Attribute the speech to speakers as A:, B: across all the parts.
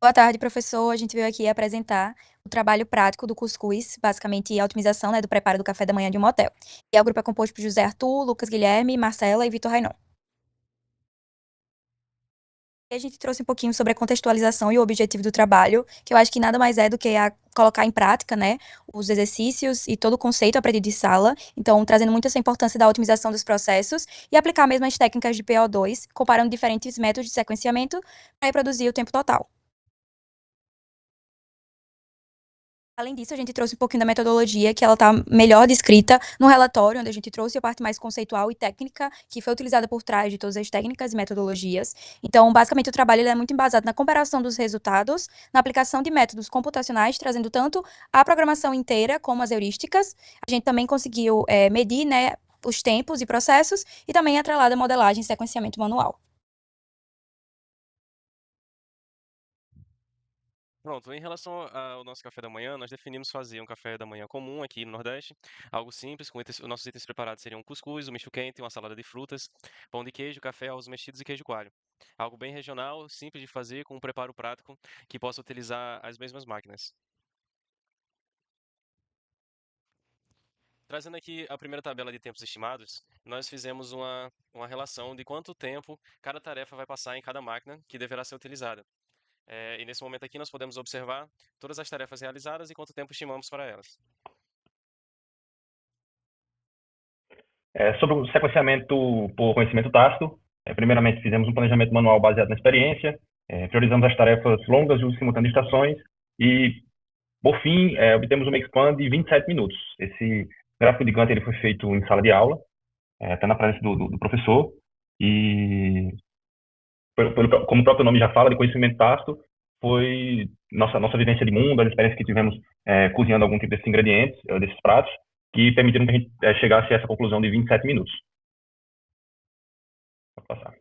A: Boa tarde, professor. A gente veio aqui apresentar o trabalho prático do cuscuz, basicamente a otimização, né, do preparo do café da manhã de um motel. E o grupo é composto por José Arthur, Lucas Guilherme, Marcela e Vitor Rainon. E a gente trouxe um pouquinho sobre a contextualização e o objetivo do trabalho, que eu acho que nada mais é do que colocar em prática, né, os exercícios e todo o conceito aprendido de sala. Então, trazendo muito essa importância da otimização dos processos e aplicar mesmo as técnicas de PO2, comparando diferentes métodos de sequenciamento para reproduzir o tempo total. Além disso, a gente trouxe um pouquinho da metodologia, que ela está melhor descrita no relatório, onde a gente trouxe a parte mais conceitual e técnica, que foi utilizada por trás de todas as técnicas e metodologias. Então, basicamente, o trabalho ele é muito embasado na comparação dos resultados, na aplicação de métodos computacionais, trazendo tanto a programação inteira como as heurísticas. A gente também conseguiu medir, né, os tempos e processos, e também atrelada a modelagem e sequenciamento manual.
B: Pronto, em relação ao nosso café da manhã, nós definimos fazer um café da manhã comum aqui no Nordeste, algo simples, os nossos itens preparados seriam cuscuz, um misto quente, uma salada de frutas, pão de queijo, café, ovos mexidos e queijo coalho. Algo bem regional, simples de fazer, com um preparo prático que possa utilizar as mesmas máquinas. Trazendo aqui a primeira tabela de tempos estimados, nós fizemos uma relação de quanto tempo cada tarefa vai passar em cada máquina que deverá ser utilizada. E nesse momento aqui nós podemos observar todas as tarefas realizadas e quanto tempo estimamos para elas.
C: Sobre o sequenciamento por conhecimento tácito, primeiramente fizemos um planejamento manual baseado na experiência, priorizamos as tarefas longas e uso simultâneo de estações e, por fim, obtemos um make-span de 27 minutos. Esse gráfico de Gantt ele foi feito em sala de aula, até na presença do professor, e, como o próprio nome já fala, de conhecimento tácito, foi nossa vivência de mundo, as experiências que tivemos cozinhando algum tipo desses ingredientes, desses pratos, que permitiram que a gente chegasse a essa conclusão de 27 minutos. Pode passar.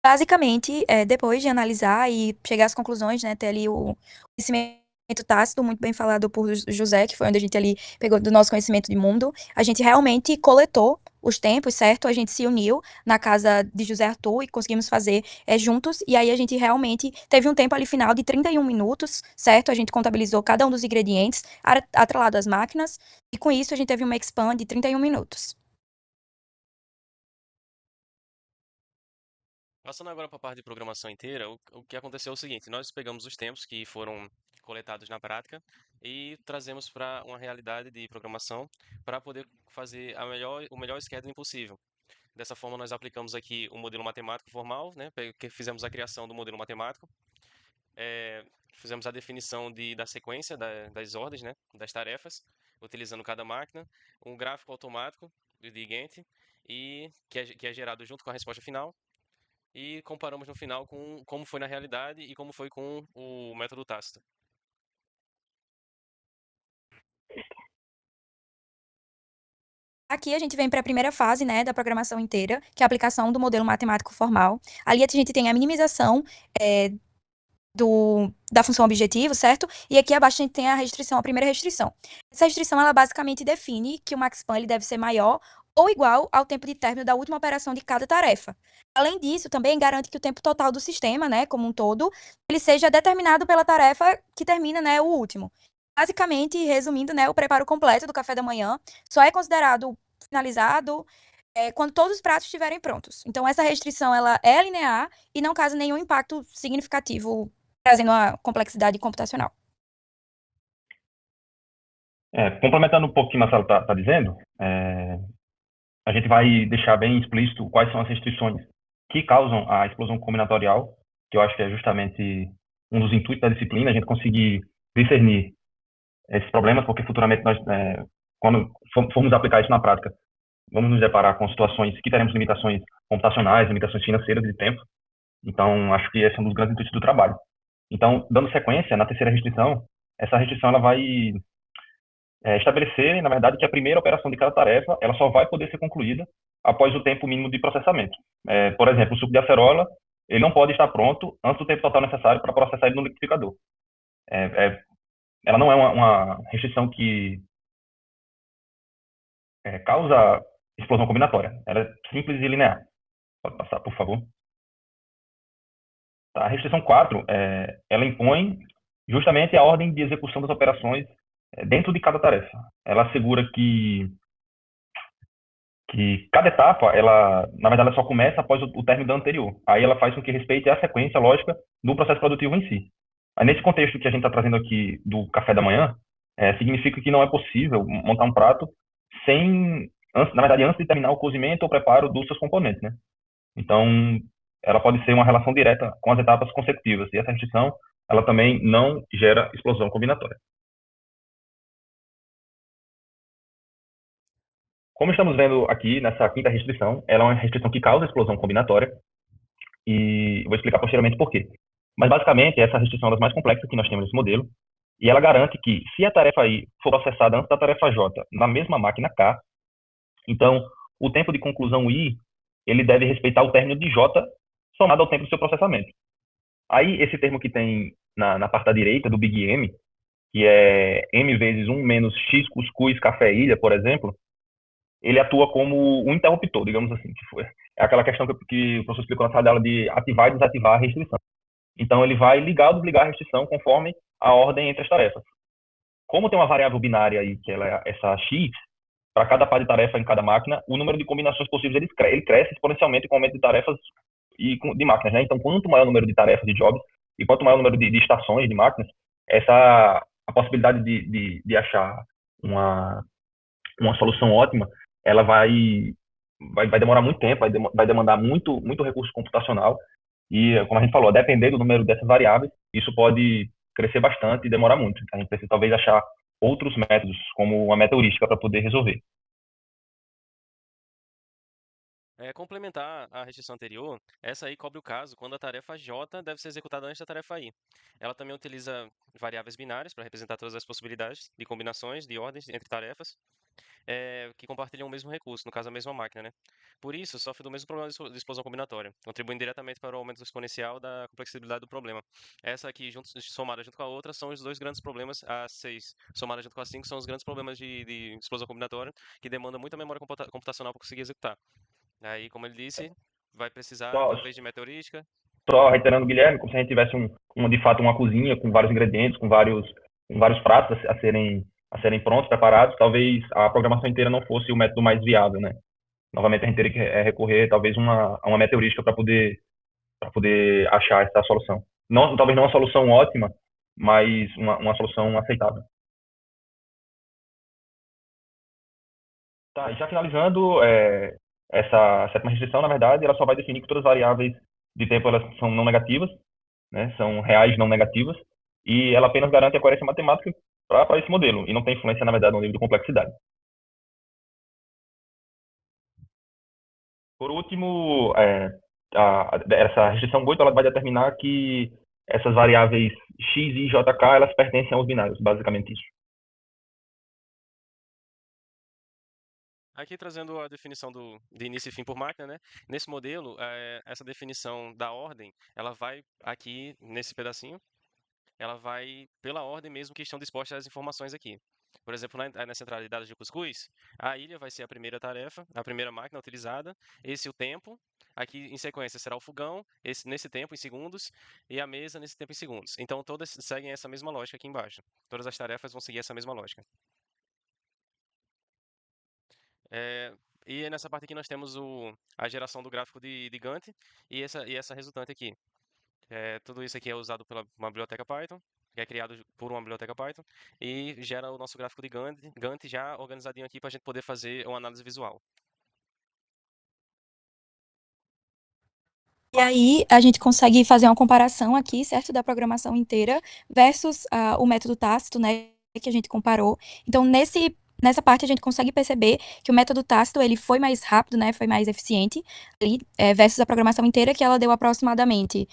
A: Basicamente, depois de analisar e chegar às conclusões, né, ter ali o conhecimento tácito, muito bem falado por José, que foi onde a gente ali pegou do nosso conhecimento de mundo, a gente realmente coletou os tempos, certo? A gente se uniu na casa de José Arthur e conseguimos fazer juntos, e aí a gente realmente teve um tempo ali final de 31 minutos, certo? A gente contabilizou cada um dos ingredientes, atrelado às máquinas, e com isso a gente teve uma expand de 31 minutos.
B: Passando agora para a parte de programação inteira, o que aconteceu é o seguinte: nós pegamos os tempos que foram coletados na prática e trazemos para uma realidade de programação para poder fazer o melhor scheduling possível. Dessa forma, nós aplicamos aqui o modelo matemático formal, né, que fizemos a criação do modelo matemático, fizemos a definição da sequência das ordens, né, das tarefas, utilizando cada máquina, um gráfico automático de Gantt, que é gerado junto com a resposta final e comparamos no final com como foi na realidade e como foi com o método tácito.
A: Aqui a gente vem para a primeira fase, né, da programação inteira, que é a aplicação do modelo matemático formal. Ali a gente tem a minimização é, da função objetivo, certo? E aqui abaixo a gente tem a restrição, a primeira restrição. Essa restrição, ela basicamente define que o maxpan ele deve ser maior ou igual ao tempo de término da última operação de cada tarefa. Além disso, também garante que o tempo total do sistema, né, como um todo, ele seja determinado pela tarefa que termina, né, o último. Basicamente, resumindo, né, o preparo completo do café da manhã só é considerado finalizado quando todos os pratos estiverem prontos. Então, essa restrição ela é linear e não causa nenhum impacto significativo, trazendo uma complexidade computacional.
C: Complementando um pouco o que a Marcelo está dizendo, a gente vai deixar bem explícito quais são as restrições que causam a explosão combinatorial, que eu acho que é justamente um dos intuitos da disciplina, a gente conseguir discernir esses problemas, porque futuramente nós, quando formos aplicar isso na prática, vamos nos deparar com situações que teremos limitações computacionais, limitações financeiras de tempo. Então, acho que esse é um dos grandes intuitos do trabalho. Então, dando sequência, na terceira restrição, essa restrição ela vai estabelecer, na verdade, que a primeira operação de cada tarefa ela só vai poder ser concluída após o tempo mínimo de processamento. Por exemplo, o suco de acerola ele não pode estar pronto antes do tempo total necessário para processar ele no liquidificador. É, é, ela não é uma restrição que causa explosão combinatória. Ela é simples e linear. Pode passar, por favor. A restrição 4, ela impõe justamente a ordem de execução das operações dentro de cada tarefa. Ela assegura que cada etapa, ela, na verdade, ela só começa após o término da anterior. Aí ela faz com que respeite a sequência lógica do processo produtivo em si. Aí, nesse contexto que a gente está trazendo aqui do café da manhã, significa que não é possível montar um prato sem, na verdade, antes de terminar o cozimento ou preparo dos seus componentes, né? Então, ela pode ser uma relação direta com as etapas consecutivas. E essa restrição, ela também não gera explosão combinatória. Como estamos vendo aqui nessa quinta restrição, ela é uma restrição que causa explosão combinatória, e vou explicar posteriormente por quê. Mas, basicamente, essa restrição é uma das mais complexas que nós temos nesse modelo, e ela garante que, se a tarefa I for processada antes da tarefa J na mesma máquina K, então, o tempo de conclusão I, ele deve respeitar o término de J somado ao tempo do seu processamento. Aí, esse termo que tem na parte da direita, do Big M, que é M vezes 1 menos X cuscuz café ilha, por exemplo, ele atua como um interruptor, digamos assim. É aquela questão que o professor explicou na sala dela de ativar e desativar a restrição. Então, ele vai ligar ou desligar a restrição conforme a ordem entre as tarefas. Como tem uma variável binária aí, que ela é essa X, para cada par de tarefa em cada máquina, o número de combinações possíveis ele cresce exponencialmente com o aumento de tarefas e de máquinas, né? Então, quanto maior o número de tarefas, de jobs, e quanto maior o número de estações, de máquinas, a possibilidade de achar uma solução ótima, ela vai demorar muito tempo, vai demandar muito recurso computacional, e, como a gente falou, a depender do número dessas variáveis, isso pode crescer bastante e demorar muito. A gente precisa talvez achar outros métodos, como uma meta heurística, para poder resolver.
B: Complementar a restrição anterior, essa aí cobre o caso quando a tarefa J deve ser executada antes da tarefa I. Ela também utiliza variáveis binárias para representar todas as possibilidades de combinações de ordens entre tarefas que compartilham o mesmo recurso, no caso a mesma máquina, né? Por isso, sofre do mesmo problema de explosão combinatória, contribuindo diretamente para o aumento exponencial da complexidade do problema. Essa aqui, somada junto com a outra, são os dois grandes problemas. A 6 somada junto com a 5 são os grandes problemas de explosão combinatória, que demanda muita memória computacional para conseguir executar. Aí, como ele disse, vai precisar
C: Só,
B: talvez de meta heurística.
C: só reiterando, Guilherme, como se a gente tivesse de fato uma cozinha com vários ingredientes, com vários pratos a serem prontos, preparados, talvez a programação inteira não fosse o método mais viável, né? Novamente, a gente teria que recorrer talvez a uma meta heurística para poder achar essa solução. Não, talvez não uma solução ótima, mas uma solução aceitável. Tá, e já finalizando, essa sétima restrição, na verdade, ela só vai definir que todas as variáveis de tempo elas são não negativas, né, são reais não negativas, e ela apenas garante a coerência matemática para esse modelo, e não tem influência, na verdade, no nível de complexidade. Por último, essa restrição 8 ela vai determinar que essas variáveis x e jk elas pertencem aos binários, basicamente isso.
B: Aqui trazendo a definição de início e fim por máquina, né? Nesse modelo, essa definição da ordem, ela vai aqui nesse pedacinho, ela vai pela ordem mesmo que estão dispostas as informações aqui. Por exemplo, na central de dados de cuscuz, a ilha vai ser a primeira tarefa, a primeira máquina utilizada, esse o tempo, aqui em sequência será o fogão, nesse tempo em segundos, e a mesa nesse tempo em segundos. Então todas seguem essa mesma lógica aqui embaixo. Todas as tarefas vão seguir essa mesma lógica. É, e nessa parte aqui nós temos a geração do gráfico de Gantt e essa resultante aqui. Tudo isso aqui é usado pela uma biblioteca Python, que é criado por uma biblioteca Python, e gera o nosso gráfico de Gantt já organizadinho aqui para a gente poder fazer uma análise visual.
A: E aí a gente consegue fazer uma comparação aqui, certo, da programação inteira versus o método tácito, né, que a gente comparou. Então, nessa parte a gente consegue perceber que o método tácito ele foi mais rápido, né, foi mais eficiente ali, versus a programação inteira, que ela deu aproximadamente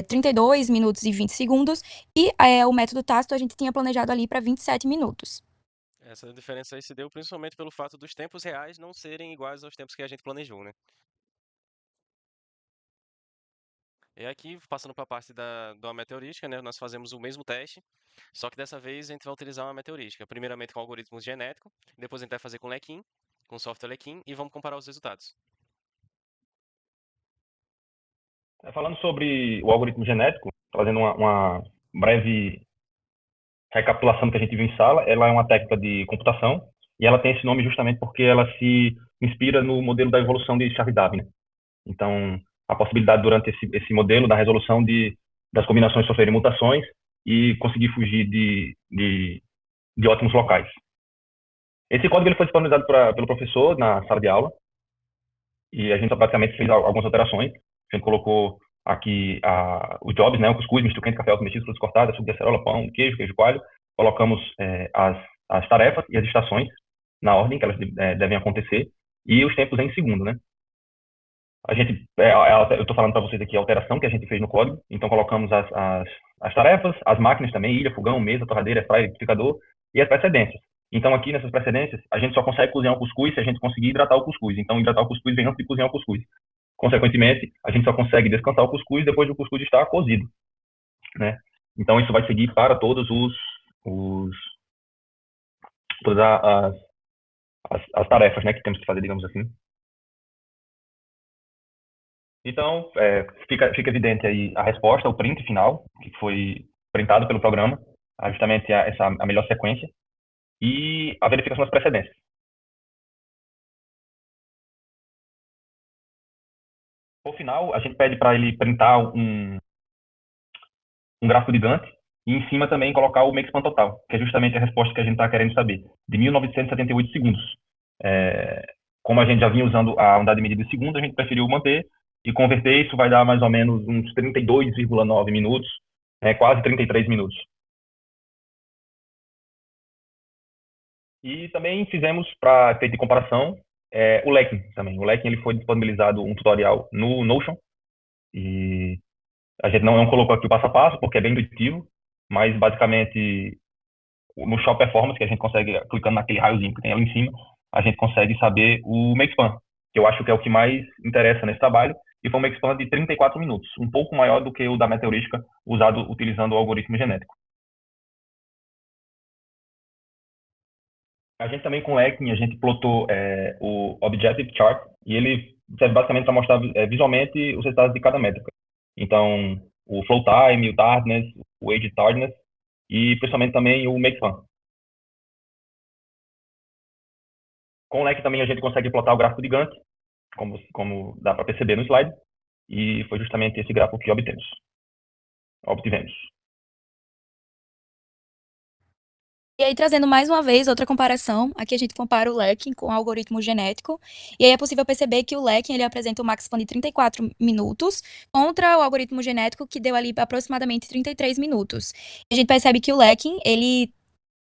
A: 32 minutos e 20 segundos, e o método tácito a gente tinha planejado ali para 27 minutos.
B: Essa diferença aí se deu principalmente pelo fato dos tempos reais não serem iguais aos tempos que a gente planejou, né? E aqui, passando para a parte da meteorística, né, nós fazemos o mesmo teste, só que dessa vez a gente vai utilizar uma meteorística, primeiramente com algoritmos genéticos, depois a gente vai fazer com Lequim, com software Lequim, e vamos comparar os resultados.
C: Falando sobre o algoritmo genético, trazendo uma breve recapitulação do que a gente viu em sala, ela é uma técnica de computação e ela tem esse nome justamente porque ela se inspira no modelo da evolução de Charles-Darwin, né? Então, a possibilidade durante esse modelo da resolução das combinações sofrerem mutações e conseguir fugir de ótimos locais. Esse código ele foi disponibilizado pelo professor na sala de aula e a gente só praticamente fez algumas alterações. A gente colocou aqui os jobs, né, o cuscuz, misto quente, café alto mexido, frutas cortadas, suco de acerola, pão, queijo, queijo coalho. Colocamos as tarefas e as estações na ordem que elas devem acontecer e os tempos em segundo, né? A gente, eu estou falando para vocês aqui a alteração que a gente fez no código. Então colocamos as tarefas, as máquinas também, ilha, fogão, mesa, torradeira, airfryer, liquidificador e as precedências. Então aqui nessas precedências, a gente só consegue cozinhar o cuscuz se a gente conseguir hidratar o cuscuz. Então hidratar o cuscuz vem antes de cozinhar o cuscuz. Consequentemente, a gente só consegue descansar o cuscuz depois do cuscuz estar cozido, né? Então isso vai seguir para todos todas as tarefas, né, que temos que fazer, digamos assim. Então, fica evidente aí a resposta, o print final, que foi printado pelo programa, justamente a melhor sequência, e a verificação das precedências. Por final, a gente pede para ele printar um gráfico de Gantt e em cima também colocar o makespan total, que é justamente a resposta que a gente está querendo saber, de 1978 segundos. Como a gente já vinha usando a unidade de medida de segundo, a gente preferiu manter e converter, isso vai dar mais ou menos uns 32,9 minutos, quase 33 minutos. E também fizemos, para efeito de comparação, o Lekin também. O Lekin ele foi disponibilizado um tutorial no Notion, e a gente não colocou aqui o passo a passo, porque é bem intuitivo, mas basicamente no Shop Performance, que a gente consegue, clicando naquele raiozinho que tem ali em cima, a gente consegue saber o makespan, que eu acho que é o que mais interessa nesse trabalho, e foi um makespan de 34 minutos, um pouco maior do que o da meteorística, usado utilizando o algoritmo genético. A gente também com o Lekin, a gente plotou o Objective Chart, e ele serve basicamente para mostrar visualmente os resultados de cada métrica. Então, o flow time, o tardiness, o age tardiness, e principalmente também o makespan. Com o Lekin também a gente consegue plotar o gráfico de Gantt, como dá para perceber no slide, e foi justamente esse gráfico que obtivemos.
A: E aí, trazendo mais uma vez outra comparação, aqui a gente compara o Lekin com o algoritmo genético, e aí é possível perceber que o Lekin ele apresenta um maxspan de 34 minutos contra o algoritmo genético que deu ali aproximadamente 33 minutos. E a gente percebe que o Lekin, ele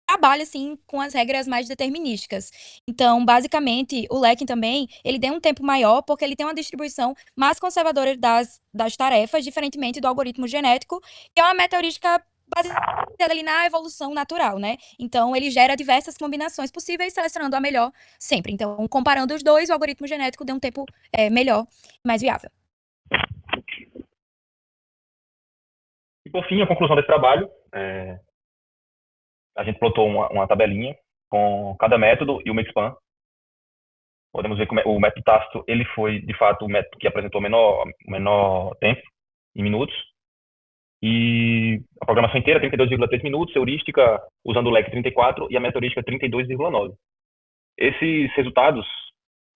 A: trabalha assim com as regras mais determinísticas. Então, basicamente, o Lekin também, ele tem um tempo maior porque ele tem uma distribuição mais conservadora das tarefas, diferentemente do algoritmo genético, que é uma meta heurística baseada ali na evolução natural, né? Então, ele gera diversas combinações possíveis, selecionando a melhor sempre. Então, comparando os dois, o algoritmo genético deu um tempo melhor, mais viável.
C: E por fim, a conclusão desse trabalho, a gente plotou uma tabelinha com cada método e o makespan. Podemos ver que o método tácito ele foi, de fato, o método que apresentou menor tempo, em minutos. E a programação inteira, 32,3 minutos, heurística, usando o leque 34 e a metaheurística 32,9. Esses resultados,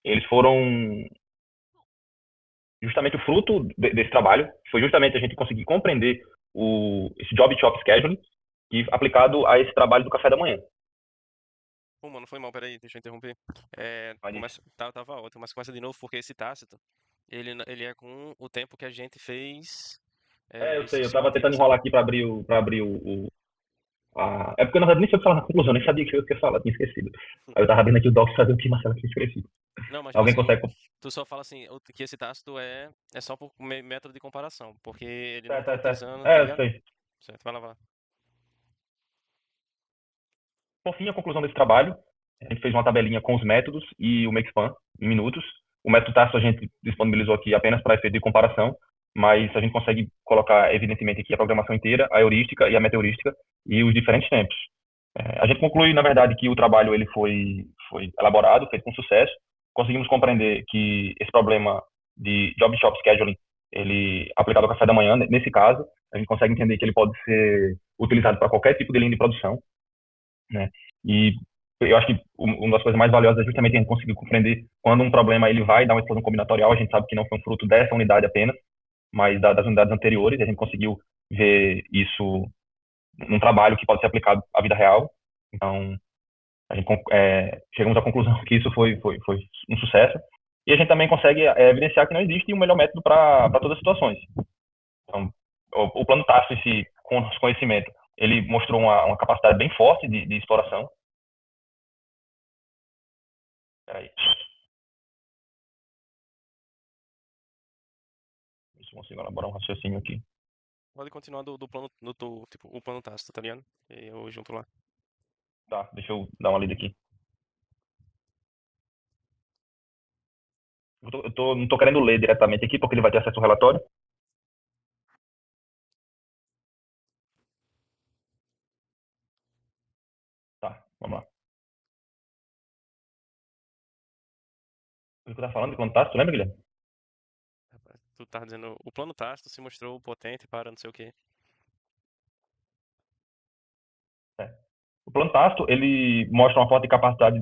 C: eles foram justamente o fruto desse trabalho, foi justamente a gente conseguir compreender esse Job Shop Scheduling e aplicado a esse trabalho do café da manhã.
B: Pô, mano, foi mal, peraí, deixa eu interromper.
C: Pode ir.
B: Tava ótimo, mas começa de novo porque esse tácito, ele é com o tempo que a gente fez
C: Eu sei, eu
B: esse
C: tava
B: motivo,
C: tentando
B: sabe?
C: enrolar aqui para abrir É porque na verdade nem sei o que falar na conclusão, nem sabia que eu ia falar, tinha esquecido. Aí eu tava abrindo aqui o doc fazer o que Marcelo tinha esquecido.
B: Não, mas tipo
C: Alguém
B: assim,
C: consegue.
B: tu só fala assim, que esse tácito é só por método de comparação, porque ele não tá
C: Certo, certo.
B: utilizando, tá
C: Eu
B: ligado?
C: sei.
B: Certo, vai lá, vai lá.
C: Por fim, a conclusão desse trabalho, a gente fez uma tabelinha com os métodos e o makespan em minutos. O método tácito a gente disponibilizou aqui apenas para efeito de comparação, mas a gente consegue colocar, evidentemente, aqui a programação inteira, a heurística e a metaheurística e os diferentes tempos. A gente conclui, na verdade, que o trabalho ele foi elaborado, feito com sucesso. Conseguimos compreender que esse problema de Job Shop Scheduling ele aplicado ao café da manhã, nesse caso, a gente consegue entender que ele pode ser utilizado para qualquer tipo de linha de produção, né? E eu acho que uma das coisas mais valiosas é justamente a gente conseguir compreender quando um problema ele vai dar uma explosão combinatorial, a gente sabe que não foi um fruto dessa unidade apenas, mas das unidades anteriores, e a gente conseguiu ver isso num trabalho que pode ser aplicado à vida real. Então, a gente chegamos à conclusão que isso foi um sucesso. E a gente também consegue evidenciar que não existe um melhor método para todas as situações. Então, o plano tácito em si, com o conhecimento, ele mostrou uma capacidade bem forte de exploração. Peraí. Deixa eu consigo elaborar um raciocínio aqui.
B: Pode continuar do plano, tipo, o plano tácito, tá ligado? E eu junto lá.
C: Tá, deixa eu dar uma lida aqui. Não tô querendo ler diretamente aqui, porque ele vai ter acesso ao relatório. Tá, vamos lá. O que eu tava falando de plano tácito, lembra, Guilherme?
B: Rapaz, tu tá dizendo, o plano tácito se mostrou potente para não sei o quê.
C: É. O plano tácito, ele mostra uma forte capacidade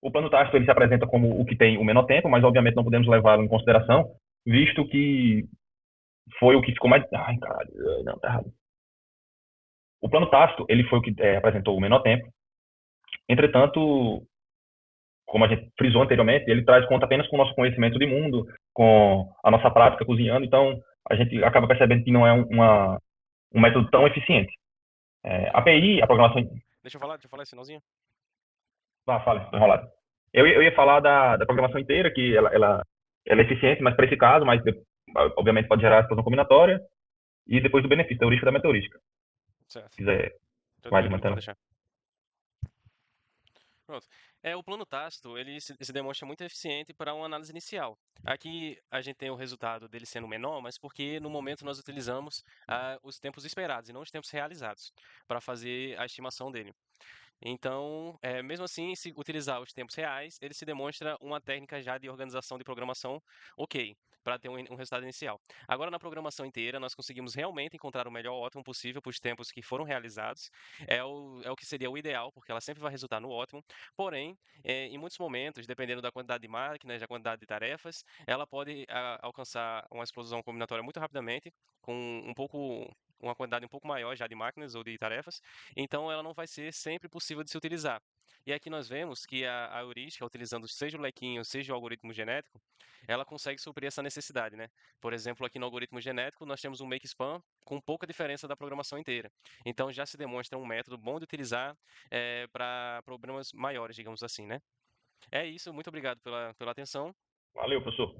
C: O plano tácito, ele se apresenta como o que tem o menor tempo, mas obviamente não podemos levá-lo em consideração, visto que foi o que ficou mais... Ai, caralho, não, tá errado. O plano tácito, ele foi o que apresentou o menor tempo. Entretanto, como a gente frisou anteriormente, ele traz conta apenas com o nosso conhecimento de mundo, com a nossa prática cozinhando, então a gente acaba percebendo que não é um método tão eficiente. A API, a programação...
B: Deixa eu falar esse finalzinho.
C: Fala, tô enrolado. Eu ia falar da programação inteira, que ela é eficiente, mas para esse caso, mas obviamente pode gerar explosão combinatória, e depois do benefício da heurística e da metaheurística.
B: Certo.
C: Se quiser
B: Tô
C: mais uma
B: tranquilo, pode
C: tela.
B: deixar. Pronto. O plano tácito, ele se demonstra muito eficiente para uma análise inicial. Aqui a gente tem o resultado dele sendo menor, mas porque no momento nós utilizamos os tempos esperados e não os tempos realizados para fazer a estimação dele. Então, mesmo assim, se utilizar os tempos reais, ele se demonstra uma técnica já de organização de programação ok, para ter um resultado inicial. Agora, na programação inteira, nós conseguimos realmente encontrar o melhor ótimo possível para os tempos que foram realizados. É o que seria o ideal, porque ela sempre vai resultar no ótimo. Porém, em muitos momentos, dependendo da quantidade de máquinas, da quantidade de tarefas, ela pode alcançar uma explosão combinatória muito rapidamente, com uma quantidade um pouco maior já de máquinas ou de tarefas, então ela não vai ser sempre possível de se utilizar. E aqui nós vemos que a heurística, utilizando seja o lequinho, seja o algoritmo genético, ela consegue suprir essa necessidade, né? Por exemplo, aqui no algoritmo genético, nós temos um make span com pouca diferença da programação inteira. Então já se demonstra um método bom de utilizar para problemas maiores, digamos assim, né? É isso, muito obrigado pela atenção.
C: Valeu, professor.